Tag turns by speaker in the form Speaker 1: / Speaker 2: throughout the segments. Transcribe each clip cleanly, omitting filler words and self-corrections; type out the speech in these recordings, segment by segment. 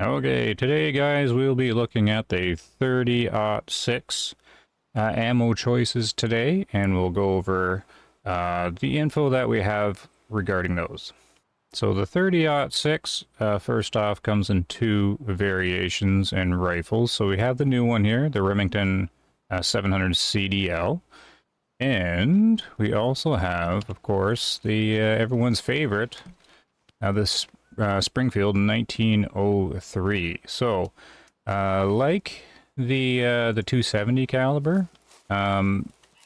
Speaker 1: Okay, today guys we'll be looking at the 30-06 ammo choices today, and we'll go over the info that we have regarding those. So the 30-06 first off comes in two variations in rifles. So we have the new one here, the Remington 700 CDL. And we also have, of course, the everyone's favorite, this Springfield 1903. So, like the 270 caliber,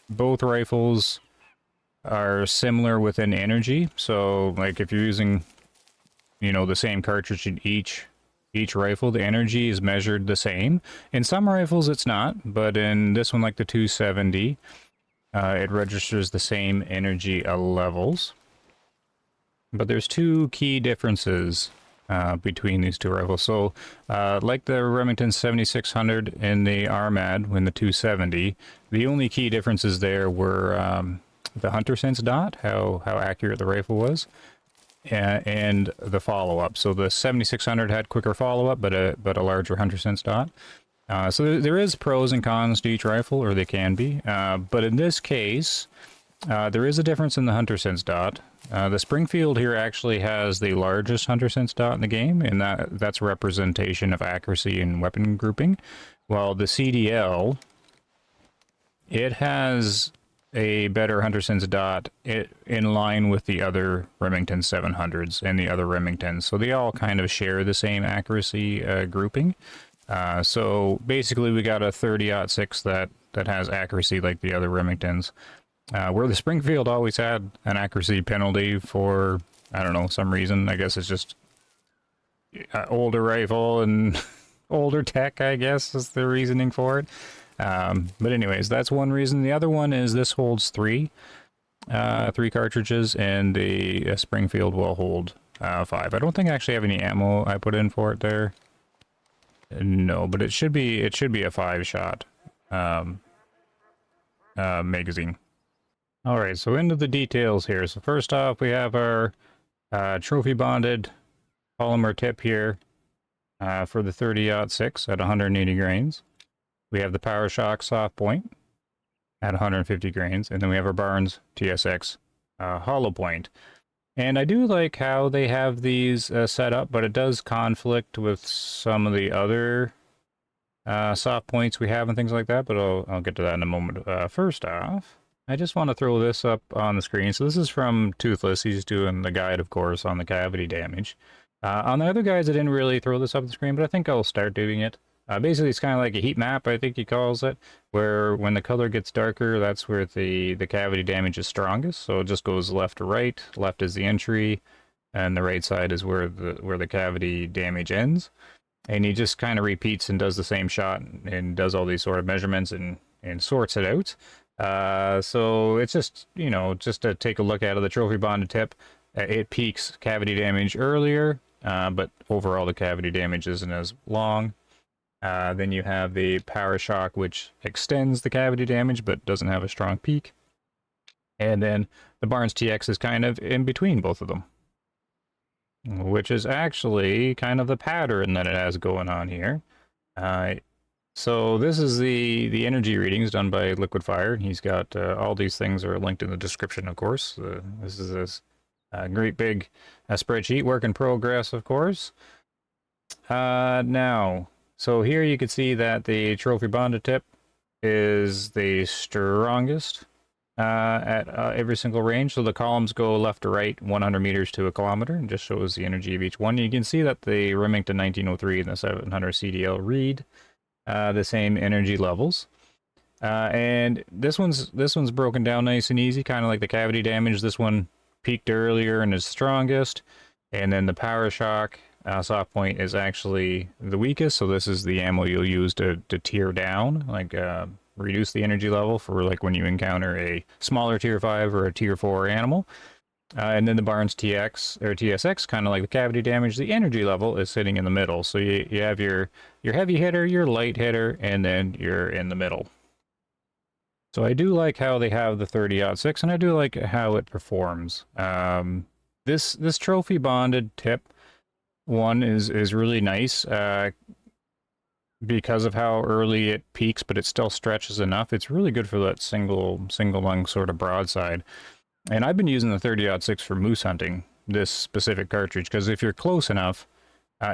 Speaker 1: both rifles are similar within energy. So, like if you're using, the same cartridge in each rifle, the energy is measured the same. In some rifles, it's not, but in this one, like the 270, it registers the same energy levels. But there's two key differences between these two rifles. So, like the Remington 7600 and the RMAD when the 270, the only key differences there were the hunter sense dot, how accurate the rifle was, and the follow-up. So the 7600 had quicker follow-up, but a larger hunter sense dot. So there is pros and cons to each rifle, or they can be. But in this case, there is a difference in the hunter sense dot. The Springfield here actually has the largest hunter sense dot in the game, and that's a representation of accuracy and weapon grouping. While the CDL, it has a better hunter sense dot in line with the other Remington 700s and the other Remingtons. So they all kind of share the same accuracy grouping. So basically we got a 30-06 that has accuracy like the other Remingtons. Where the Springfield always had an accuracy penalty for, I don't know, some reason. I guess it's just older rifle and older tech, I guess, is the reasoning for it. But anyways, that's one reason. The other one is this holds three cartridges, and the Springfield will hold 5. I don't think I actually have any ammo I put in for it there. No, but it should be a 5-shot magazine. All right, so into the details here. So first off, we have our trophy bonded polymer tip here for the 30-06 at 180 grains. We have the PowerShock soft point at 150 grains, and then we have our Barnes TSX hollow point. And I do like how they have these set up, but it does conflict with some of the other soft points we have and things like that, but I'll get to that in a moment. First off, I just want to throw this up on the screen. So this is from Toothless. He's doing the guide, of course, on the cavity damage. On the other guides, I didn't really throw this up on the screen, but I think I'll start doing it. Basically, it's kind of like a heat map, I think he calls it, where when the color gets darker, that's where the cavity damage is strongest. So it just goes left to right. Left is the entry, and the right side is where the cavity damage ends. And he just kind of repeats and does the same shot and does all these sort of measurements and sorts it out. So it's just, just to take a look at it, the trophy bonded tip, it peaks cavity damage earlier, but overall the cavity damage isn't as long. Then you have the PowerShock, which extends the cavity damage but doesn't have a strong peak. And then the Barnes TX is kind of in between both of them, which is actually kind of the pattern that it has going on here. So this is the energy readings done by Liquid Fire. He's got all these things are linked in the description, of course. This is this great big spreadsheet, work in progress, of course. Now, so here you can see that the trophy bonded tip is the strongest at every single range. So the columns go left to right 100 meters to a kilometer, and just shows the energy of each one. You can see that the Remington 1903 and the 700 CDL read the same energy levels. And this one's broken down nice and easy, kind of like the cavity damage. This one peaked earlier and is strongest, and then the PowerShock soft point is actually the weakest. So this is the ammo you'll use to tier down, like reduce the energy level for like when you encounter a smaller tier 5 or a tier 4 animal. And then the Barnes TX or TSX, kind of like the cavity damage, the energy level is sitting in the middle. So you have your heavy hitter, your light hitter, and then you're in the middle. So I do like how they have the 30-06, and I do like how it performs. This trophy bonded tip one is really nice because of how early it peaks, but it still stretches enough. It's really good for that single lung sort of broadside. And I've been using the 30-06 for moose hunting, this specific cartridge, because if you're close enough,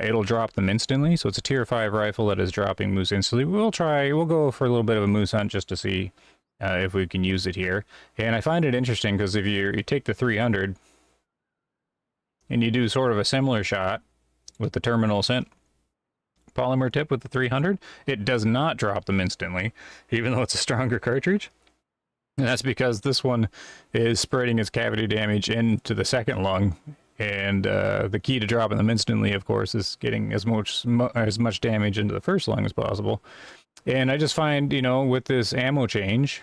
Speaker 1: it'll drop them instantly. So it's a tier 5 rifle that is dropping moose instantly. We'll go for a little bit of a moose hunt just to see if we can use it here. And I find it interesting because if you take the 300 and you do sort of a similar shot with the terminal scent polymer tip with the 300, it does not drop them instantly, even though it's a stronger cartridge. And that's because this one is spreading its cavity damage into the second lung. And the key to dropping them instantly, of course, is getting as much damage into the first lung as possible. And I just find, you know, with this ammo change,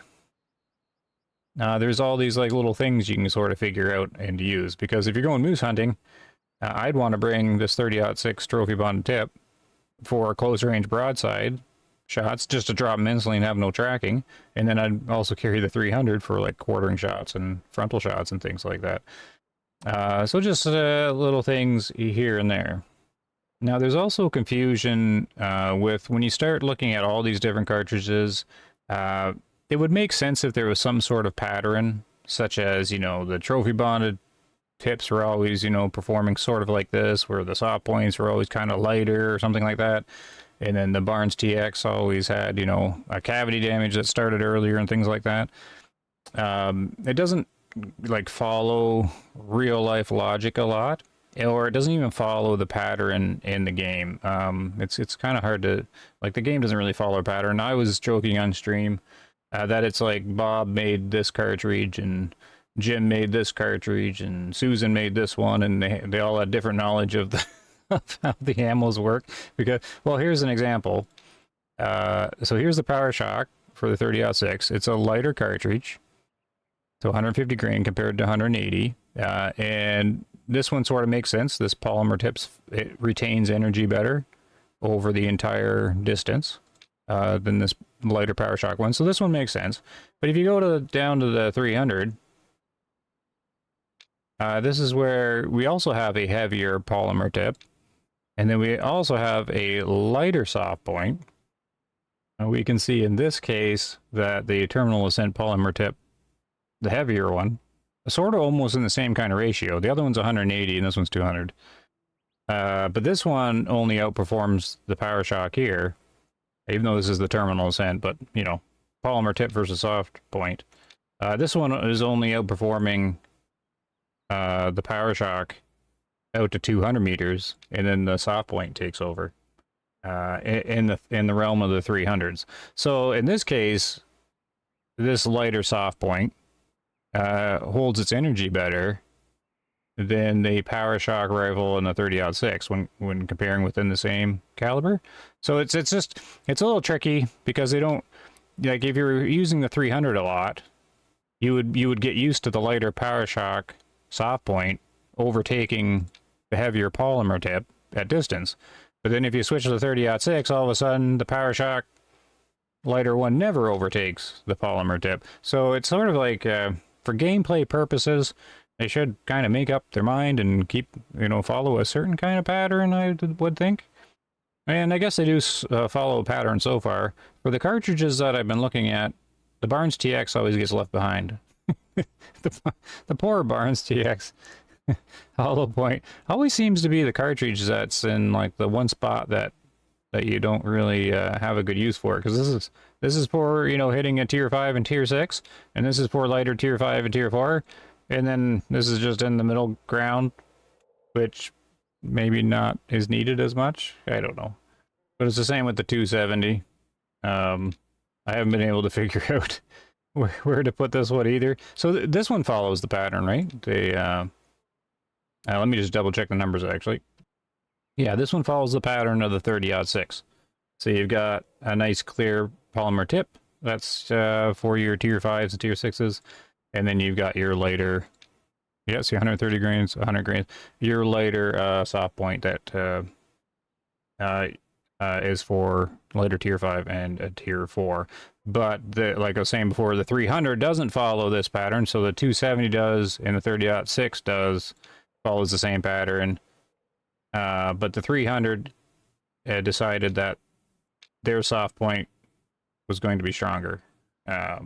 Speaker 1: there's all these like little things you can sort of figure out and use. Because if you're going moose hunting, I'd want to bring this 30-06 trophy bonded tip for close range broadside shots, just to drop them instantly and have no tracking. And then I'd also carry the 300 for like quartering shots and frontal shots and things like that. So just little things here and there. Now there's also confusion with when you start looking at all these different cartridges. It would make sense if there was some sort of pattern, such as, you know, the trophy bonded tips were always, you know, performing sort of like this, where the soft points were always kind of lighter or something like that. And then the Barnes TX always had, you know, a cavity damage that started earlier and things like that. It doesn't like follow real life logic a lot, or it doesn't even follow the pattern in the game. It's kind of hard to, like, the game doesn't really follow a pattern. I was joking on stream that it's like Bob made this cartridge and Jim made this cartridge and Susan made this one, and they all had different knowledge of the of how the ammos work. Because, well, here's an example. So here's the Power Shock for the 30-06. It's a lighter cartridge, so 150 grain compared to 180. And this one sort of makes sense. This polymer tips, it retains energy better over the entire distance than this lighter Power Shock one. So this one makes sense. But if you go down to the 300, this is where we also have a heavier polymer tip. And then we also have a lighter soft point. We can see in this case that the terminal ascent polymer tip, the heavier one, sort of almost in the same kind of ratio. The other one's 180 and this one's 200. But this one only outperforms the Power Shock here, even though this is the terminal ascent, but, you know, polymer tip versus soft point. This one is only outperforming the Power Shock out to 200 meters, and then the soft point takes over in the realm of the 300s. So in this case, this lighter soft point holds its energy better than the Power Shock rifle and the 30-06 when comparing within the same caliber. So it's a little tricky because they don't, like, if you're using the 300 a lot, you would get used to the lighter Power Shock soft point overtaking the heavier polymer tip at distance. But then if you switch to the 30-06, all of a sudden the Power Shock lighter one never overtakes the polymer tip. So it's sort of like, for gameplay purposes, they should kind of make up their mind and keep, you know, follow a certain kind of pattern, I would think. And I guess they do follow a pattern so far. For the cartridges that I've been looking at, the Barnes TX always gets left behind. the poor Barnes TX hollow point always seems to be the cartridge that's in like the one spot that you don't really have a good use for, because this is for, you know, hitting a tier 5 and tier 6, and this is for lighter tier 5 and tier 4, and then this is just in the middle ground, which maybe not is needed as much. I don't know, but it's the same with the 270. I haven't been able to figure out where to put this one either. So this one follows the pattern, right? They let me just double check the numbers actually. Yeah, this one follows the pattern of the 30-06. So you've got a nice clear polymer tip. That's for your tier 5s and tier 6s. And then you've got your lighter, yeah, see 130 grains, 100 grains. Your lighter soft point that is for lighter tier 5 and a tier 4. But like I was saying before, the 300 doesn't follow this pattern. So the 270 does, and the 30-06 does, follows the same pattern. But the 300 decided that their soft point was going to be stronger. But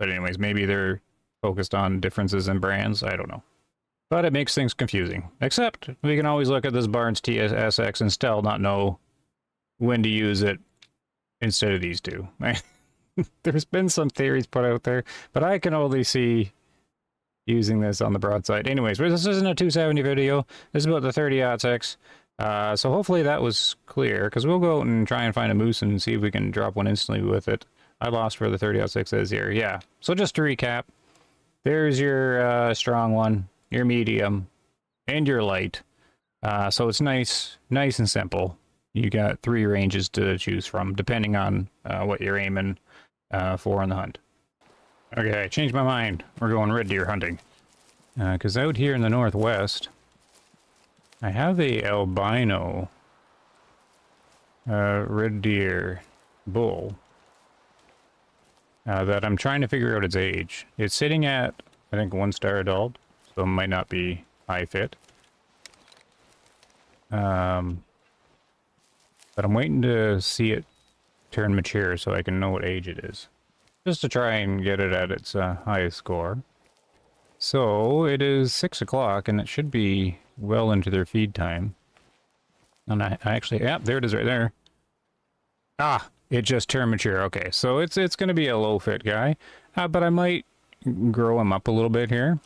Speaker 1: anyways, maybe they're focused on differences in brands. I don't know. But it makes things confusing. Except we can always look at this Barnes TSX and still not know when to use it instead of these two. There's been some theories put out there, but I can only see using this on the broadside. Anyways, this isn't a 270 video. This is about the 30-06. So hopefully that was clear, because we'll go out and try and find a moose and see if we can drop one instantly with it. I lost where the 30-06 is here. Yeah. So just to recap, there's your strong one, your medium, and your light. So it's nice and simple. You got 3 ranges to choose from, depending on what you're aiming for on the hunt. Okay, I changed my mind. We're going red deer hunting. Because out here in the northwest, I have a albino red deer bull that I'm trying to figure out its age. It's sitting at, I think, 1-star adult, so it might not be high fit. But I'm waiting to see it turn mature so I can know what age it is. Just to try and get it at its highest score. So it is 6 o'clock and it should be well into their feed time. And I actually, yeah, there it is right there. Ah, it just turned mature. Okay, so it's going to be a low fit guy, but I might grow him up a little bit here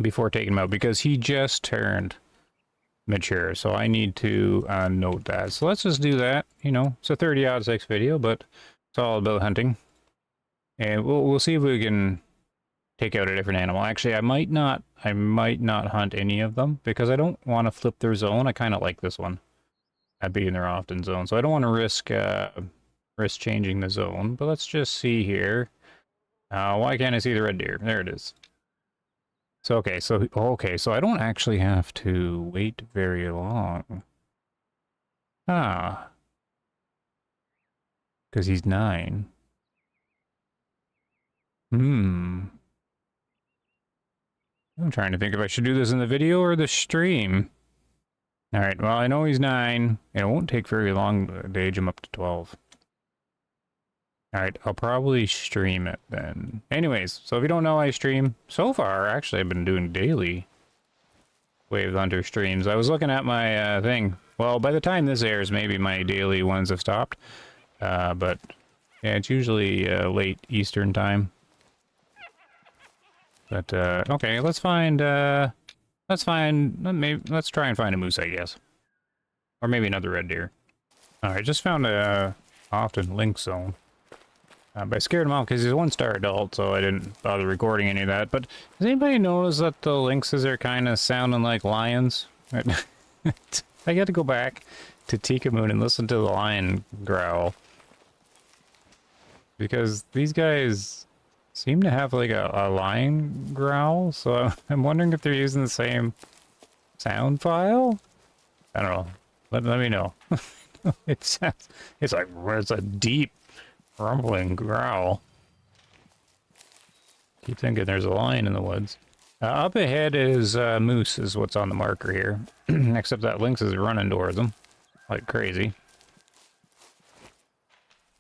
Speaker 1: before taking him out because he just turned mature. So I need to note that. So let's just do that. You know, it's a 30-06 video, but it's all about hunting. And we'll see if we can take out a different animal. Actually, I might not hunt any of them because I don't want to flip their zone. I kind of like this one at being their often zone, so I don't want to risk changing the zone. But let's just see here. Why can't I see the red deer? There it is. So okay, so I don't actually have to wait very long. Ah, because he's 9. I'm trying to think if I should do this in the video or the stream. Alright, well, I know he's 9, and it won't take very long to age him up to 12. Alright, I'll probably stream it then. Anyways, so if you don't know, I stream. So far, actually, I've been doing daily Wave Hunter streams. I was looking at my thing. Well, by the time this airs, maybe my daily ones have stopped. But, yeah, it's usually late Eastern time. But, okay, let's try and find a moose, I guess. Or maybe another red deer. Alright, just found a often Lynx zone. But I scared him off because he's a 1-star adult, so I didn't bother recording any of that. But does anybody notice that the lynxes are kind of sounding like lions? I got to go back to Tikamoon and listen to the lion growl. Because these guys seem to have like a lion growl, so I'm wondering if they're using the same sound file? I don't know. Let me know. It's like, it's a deep rumbling growl. Keep thinking there's a lion in the woods. Up ahead is moose is what's on the marker here. Except that lynx is running towards them like crazy.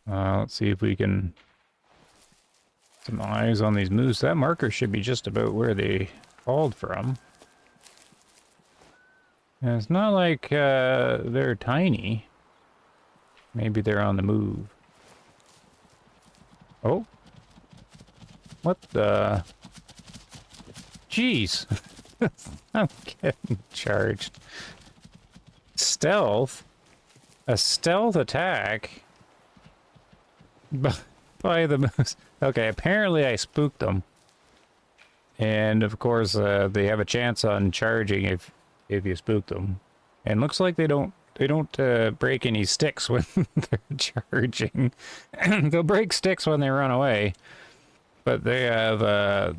Speaker 1: Let's see if we can some eyes on these moose. That marker should be just about where they called from. And it's not like they're tiny. Maybe they're on the move. Oh. What the? Jeez. I'm getting charged. Stealth? A stealth attack? By the moose. Okay, apparently I spooked them. And of course, they have a chance on charging if you spook them. And looks like they don't break any sticks when they're charging. They'll break sticks when they run away. But they have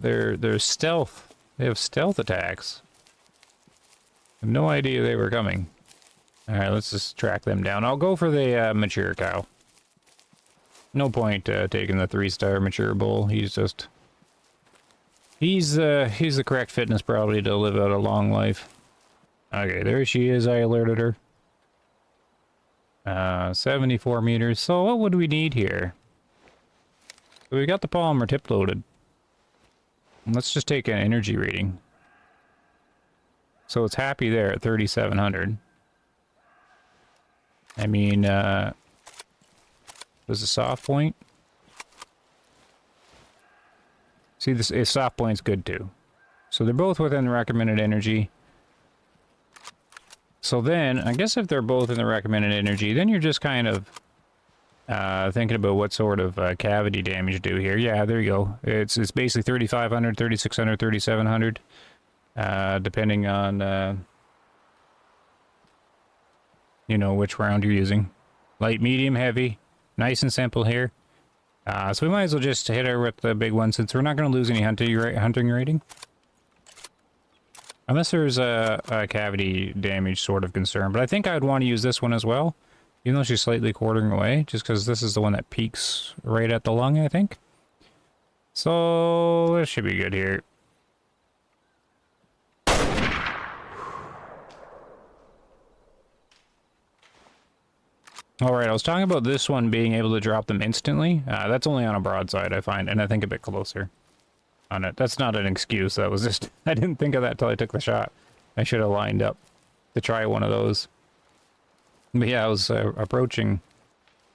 Speaker 1: they're stealth. They have stealth attacks. I have no idea they were coming. All right, let's just track them down. I'll go for the mature cow. No point taking the 3-star mature bull. He's the correct fitness probably to live out a long life. Okay, there she is. I alerted her. 74 meters. So what would we need here? So we got the polymer tip loaded. Let's just take an energy reading. So it's happy there at 3,700. I mean, was the soft point? See, this soft point's good too. So they're both within the recommended energy. So then, I guess if they're both in the recommended energy, then you're just kind of thinking about what sort of cavity damage to do here. Yeah, there you go. It's basically 3,500, 3,600, 3,700, depending on, you know, which round you're using. Light, medium, heavy. Nice and simple here. So we might as well just hit her with the big one since we're not going to lose any hunting rating. Unless there's a cavity damage sort of concern. But I think I would want to use this one as well. Even though she's slightly quartering away. Just because this is the one that peaks right at the lung, I think. So this should be good here. Alright, I was talking about this one being able to drop them instantly. That's only on a broadside, I find. And I think a bit closer. On it. That's not an excuse. That was just... I didn't think of that till I took the shot. I should have lined up to try one of those. But yeah, I was approaching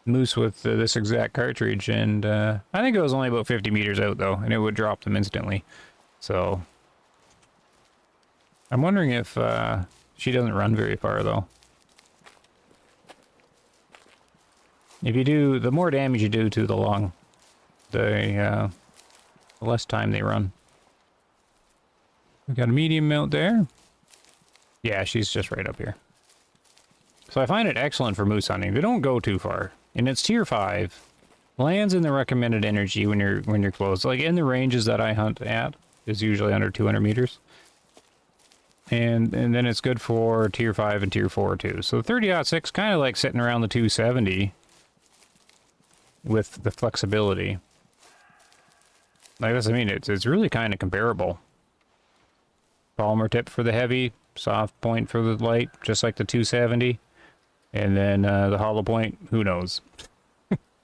Speaker 1: moose with this exact cartridge, and I think it was only about 50 meters out, though, and it would drop them instantly. So... I'm wondering if she doesn't run very far, though. If you do... The more damage you do to the lung, the less time they run. We got a medium mount there. Yeah, she's just right up here. So I find it excellent for moose hunting. They don't go too far. And it's tier 5. Lands in the recommended energy when you're close. Like in the ranges that I hunt at is usually under 200 meters. And then it's good for tier 5 and tier 4 too. So 30-06 kind of like sitting around the 270 with the flexibility. Like this, I mean, it's really kind of comparable. Polymer tip for the heavy, soft point for the light, just like the 270. And then the hollow point, who knows?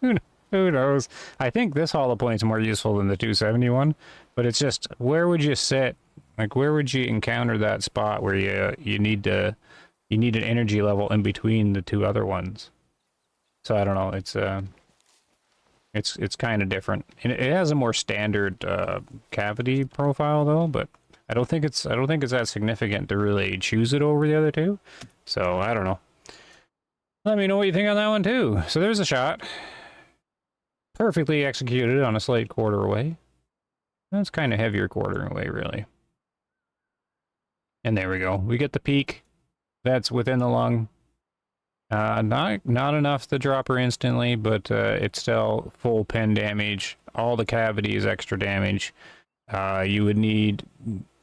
Speaker 1: Who knows? I think this hollow point's more useful than the 271, but it's just, where would you sit? Like, where would you encounter that spot where you need an energy level in between the two other ones? So I don't know. It's kind of different, and it has a more standard cavity profile though. But I don't think it's that significant to really choose it over the other two. So I don't know. Let me know what you think on that one too. So there's a shot, perfectly executed on a slight quarter away. That's kind of heavier quartering away, really. And there we go. We get the peak. That's within the lung. Not enough to drop her instantly, but it's still full pin damage. All the cavities extra damage. You would need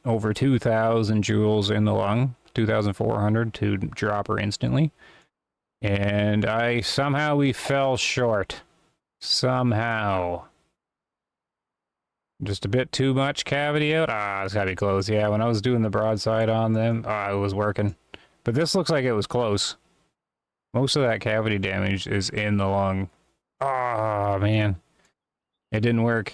Speaker 1: over 2,000 joules in the lung, 2,400 to drop her instantly. And somehow we fell short. Somehow. Just a bit too much cavity out. It's gotta be close. Yeah, when I was doing the broadside on them, it was working. But this looks like it was close. Most of that cavity damage is in the lung. Oh, man. It didn't work.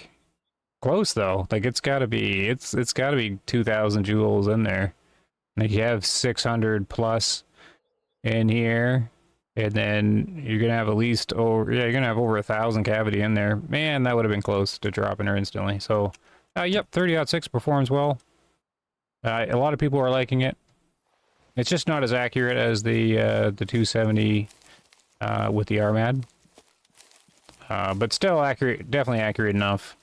Speaker 1: Close, though. Like, it's gotta be 2,000 joules in there. Like, you have 600 plus in here. And then you're gonna have at least over... Yeah, you're gonna have over 1,000 cavity in there. Man, that would have been close to dropping her instantly. So, yep, 30-06 performs well. A lot of people are liking it. It's just not as accurate as the 270 with the RMAD. But still accurate, definitely accurate enough,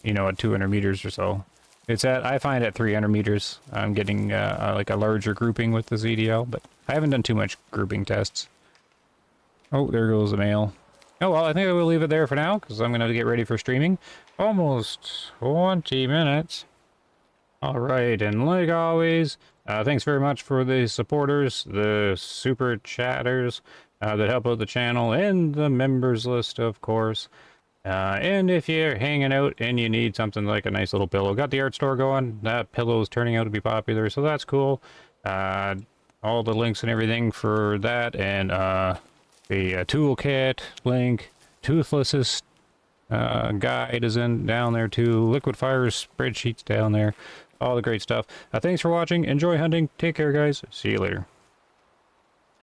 Speaker 1: you know, at 200 meters or so. I find at 300 meters, I'm getting like a larger grouping with the ZDL, but I haven't done too much grouping tests. Oh, there goes the male. Oh, well, I think I will leave it there for now, because I'm going to get ready for streaming. Almost 20 minutes. All right, and like always, thanks very much for the supporters, the super chatters that help out the channel, and the members list, of course. And if you're hanging out and you need something like a nice little pillow, got the art store going. That pillow is turning out to be popular, so that's cool. all the links and everything for that, and the toolkit link, Toothless's guide is down there too, Liquid Fire's spreadsheets down there, all the great stuff. Thanks for watching, enjoy hunting, take care guys, see you later.